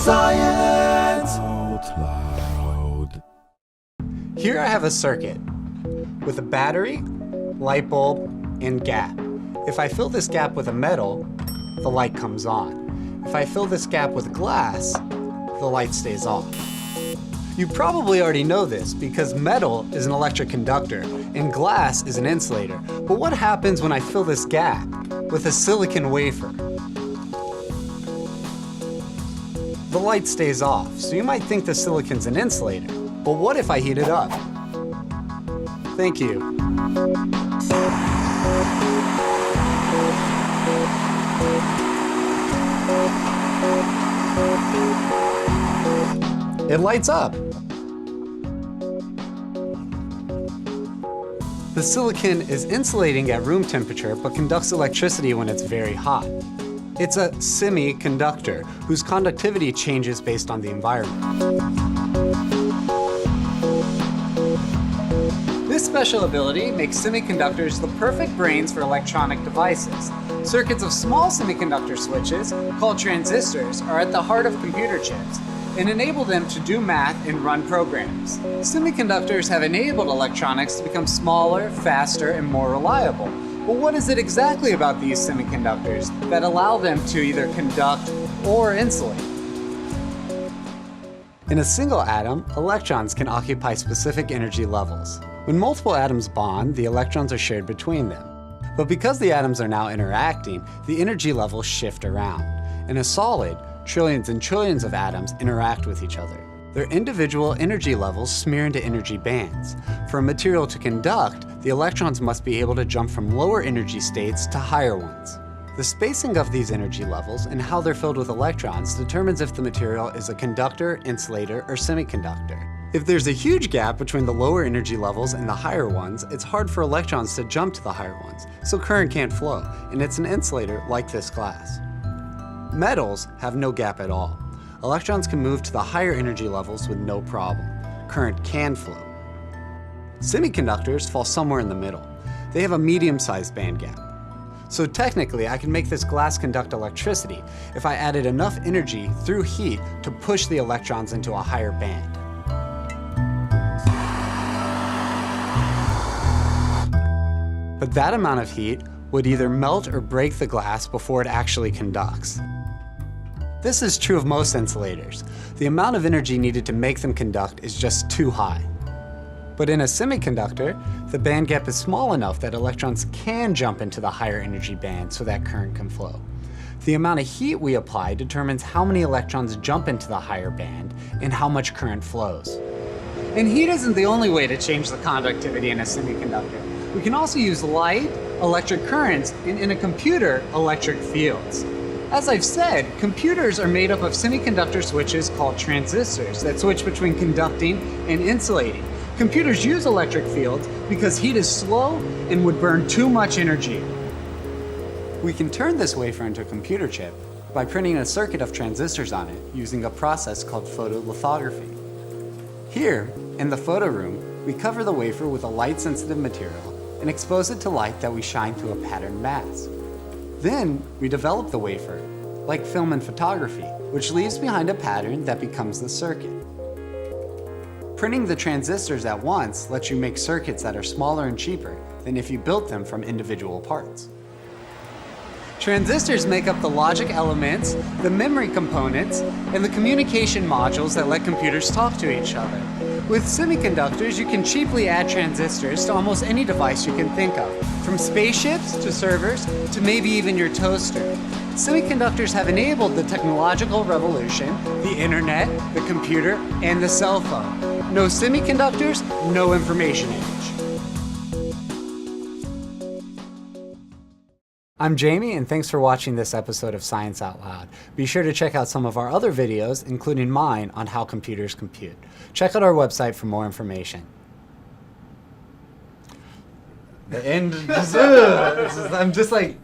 Science Out Loud. Here I have a circuit with a battery, light bulb, and gap. If I fill this gap with a metal, the light comes on. If I fill this gap with glass, the light stays off. You probably already know this because metal is an electric conductor and glass is an insulator. But what happens when I fill this gap with a silicon wafer? The light stays off, so you might think the silicon's an insulator. But what if I heat it up? Thank you. It lights up. The silicon is insulating at room temperature but conducts electricity when it's very hot. It's a semiconductor whose conductivity changes based on the environment. This special ability makes semiconductors the perfect brains for electronic devices. Circuits of small semiconductor switches, called transistors, are at the heart of computer chips and enable them to do math and run programs. Semiconductors have enabled electronics to become smaller, faster, and more reliable. But what is it exactly about these semiconductors that allow them to either conduct or insulate? In a single atom, electrons can occupy specific energy levels. When multiple atoms bond, the electrons are shared between them. But because the atoms are now interacting, the energy levels shift around. In a solid, trillions and trillions of atoms interact with each other. Their individual energy levels smear into energy bands. For a material to conduct, the electrons must be able to jump from lower energy states to higher ones. The spacing of these energy levels and how they're filled with electrons determines if the material is a conductor, insulator, or semiconductor. If there's a huge gap between the lower energy levels and the higher ones, it's hard for electrons to jump to the higher ones, so current can't flow, and it's an insulator like this glass. Metals have no gap at all. Electrons can move to the higher energy levels with no problem. Current can flow. Semiconductors fall somewhere in the middle. They have a medium-sized band gap. So technically, I can make this glass conduct electricity if I added enough energy through heat to push the electrons into a higher band. But that amount of heat would either melt or break the glass before it actually conducts. This is true of most insulators. The amount of energy needed to make them conduct is just too high. But in a semiconductor, the band gap is small enough that electrons can jump into the higher energy band so that current can flow. The amount of heat we apply determines how many electrons jump into the higher band and how much current flows. And heat isn't the only way to change the conductivity in a semiconductor. We can also use light, electric currents, and in a computer, electric fields. As I've said, computers are made up of semiconductor switches called transistors that switch between conducting and insulating. Computers use electric fields because heat is slow and would burn too much energy. We can turn this wafer into a computer chip by printing a circuit of transistors on it using a process called photolithography. Here, in the photo room, we cover the wafer with a light-sensitive material and expose it to light that we shine through a patterned mask. Then, we develop the wafer, like film and photography, which leaves behind a pattern that becomes the circuit. Printing the transistors at once lets you make circuits that are smaller and cheaper than if you built them from individual parts. Transistors make up the logic elements, the memory components, and the communication modules that let computers talk to each other. With semiconductors, you can cheaply add transistors to almost any device you can think of, from spaceships to servers to maybe even your toaster. Semiconductors have enabled the technological revolution, the internet, the computer, and the cell phone. No semiconductors, no information age. I'm Jamie, and thanks for watching this episode of Science Out Loud. Be sure to check out some of our other videos, including mine on how computers compute. Check out our website for more information. The end. I'm just like